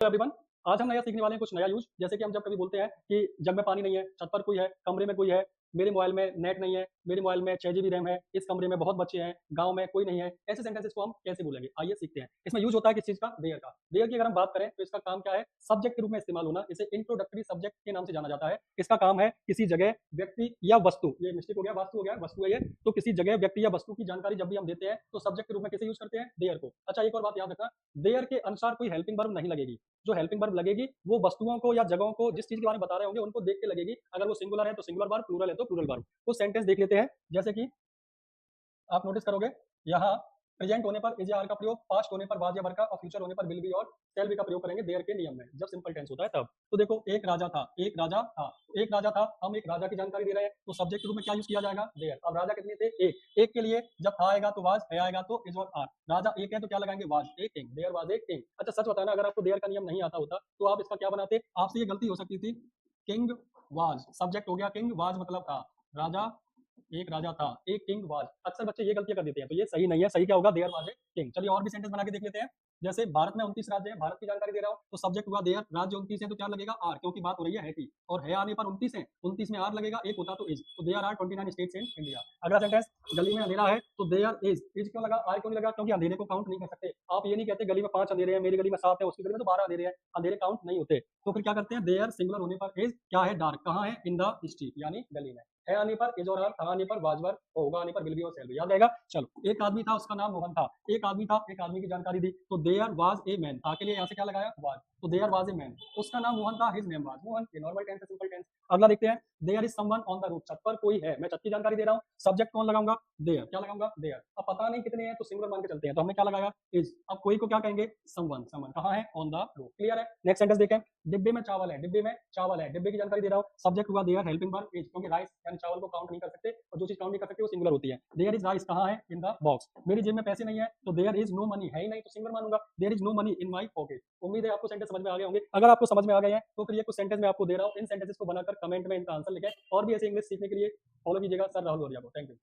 Everyone, आज हम नया सीखने वाले हैं कुछ नया यूज। जैसे कि हम जब कभी बोलते हैं कि जग में पानी नहीं है, छत पर कोई है, कमरे में कोई है, मेरे मोबाइल में नेट नहीं है, मेरे मोबाइल में 6 जीबी रैम है, इस कमरे में बहुत बच्चे हैं, गांव में कोई नहीं है। ऐसे सेंटेंसेस को हम कैसे बोलेंगे, आइए सीखते हैं। इसमें यूज होता है किस चीज का, देयर का। देयर की अगर हम बात करें तो इसका काम क्या है, सब्जेक्ट के रूप में इस्तेमाल होना। इसे इंट्रोडक्टरी सब्जेक्ट के नाम से जाना जाता है। इसका काम है किसी जगह, व्यक्ति या वस्तु, ये मिस्टेक हो गया, वास्तु हो गया, वस्तु है ये, तो किसी जगह, व्यक्ति या वस्तु की जानकारी जब भी हम देते हैं तो सब्जेक्ट के रूप में कैसे यूज करते हैं, देयर को। अच्छा, एक और बात याद रखना, देयर के अनुसार कोई हेल्पिंग वर्ब नहीं लगेगी। जो हेल्पिंग वर्ब लगेगी वो वस्तुओं को या जगहों को, जिस चीज के बारे में बता रहे होंगे उनको देख के लगेगी। अगर वो सिंगुलर है तो सिंगुलर वर्ब, प्लूरल है तो प्लूरल वर्ब। कुछ सेंटेंस देख लेते हैं। जैसे कि आप नोटिस करोगे, यहाँ प्रेजेंट होने पर इज या आर का प्रयोग, पास्ट होने पर वाज या वर का, और फ्यूचर होने पर विल बी और शैल बी का प्रयोग करेंगे देयर के नियम में, जब सिंपल टेंस होता है तब। तो देखो, एक राजा था, एक राजा था, एक राजा था, हम एक राजा की जानकारी दे रहे हैं तो सब्जेक्ट के रूप में क्या यूज किया जाएगा, देयर। अब राजा कितने थे, एक। एक के लिए जब था आएगा तो वाज, है आएगा तो इज और आर। राजा एक है तो क्या लगाएंगे, was a king, there was a king. अच्छा, सच बताना, अगर आपको देयर का नियम नहीं आता होता तो आप इसका क्या बनाते, आपसे ये गलती हो सकती थी। किंग वाज, सब्जेक्ट हो गया किंग, वाज मतलब था, राजा एक राजा था, एक किंग वाज। अक्सर बच्चे ये गलतियां कर देते हैं, तो ये सही नहीं है। सही क्या होगा, देयर वाज ए किंग। चलिए और भी सेंटेंस बना के देख लेते हैं। जैसे भारत में 29 राज्य है, भारत की जानकारी दे रहा हूँ तो सब्जेक्ट हुआ देयर, राज्य 29 है तो क्या लगेगा, आर, क्योंकि बात हो रही है की। और है आने पर 29 है, 29 में आर लगेगा, एक होता तो इज, तो there are 29 states in India. अगला सेंटेंस, गली में अंधेरा है तो देयर इज क्यों लगा, आर क्यों नहीं लगा, क्योंकि अंधेरे को काउंट नहीं कर सकते। आप ये नहीं कहते गली में 5 अंधेरे हैं, मेरी गली में 7 है, उसकी गली में तो 12 अंधेरे हैं, अंधेरे काउंट नहीं होते। तो फिर क्या करते हैं, देयर सिंगुलर होने पर इज क्या है, डार्क, कहाँ है, इन द स्ट्रीट, यानी गली में। है आने पर इज और आर, था आने पर वाजवर, होगा आने पर विल बी और शैल बी, याद रहेगा। चलो, एक आदमी था, उसका नाम मोहन था। एक आदमी था, एक आदमी की जानकारी दी तो देयर वाज ए मैन, था के लिए यहाँ से क्या लगाया, वाज, तो देयर वाज ए मैन। उसका नाम मोहन था, हिज नेम वाज मोहन। ये नॉर्मल टेंस है, सिंपल टेंस। अगला देखते हैं, there is someone on the roof, छत पर कोई है, मैं छत की जानकारी दे रहा हूँ, सब्जेक्ट कौन लगाऊंगा, देयर, क्या लगाऊंगा, देयर। अब पता नहीं कितने हैं तो सिंगुलर मान के चलते हैं, तो हमने क्या लगाया, इज। अब कोई को क्या कहेंगे, समवन, समवन कहाँ है, ऑन द रूफ। क्लियर है। नेक्स्ट सेंटेंस देखें, डिब्बे में चावल है, डिब्बे में चावल है, डिब्बे की जानकारी दे रहा हूँ, सब्जेक्ट हुआ देयर, हेल्पिंग वर्ब इज, क्योंकि राइस यानी चावल को काउंट नहीं कर सकते, और जो चीज काउंट नहीं कर सकते वो सिंगुलर होती है। देयर इज राइस, कहाँ है, इन द बॉक्स। मेरी जेब में पैसे नहीं है तो देयर इज नो मनी, है ही नहीं तो सिंगुलर मानूंगा, there is no money in my pocket. उम्मीद है आपको सेंटेंस समझ में आ गए होंगे। अगर आपको समझ में आ गए हैं तो फिर ये कुछ सेंटेंस मैं आपको दे रहा हूँ, इन सेंटेंसेस को बनाकर कमेंट में इनका आंसर लिखें। और भी ऐसे इंग्लिश सीखने के लिए फॉलो कीजिएगा सर राहुल वरिया को। Thank you.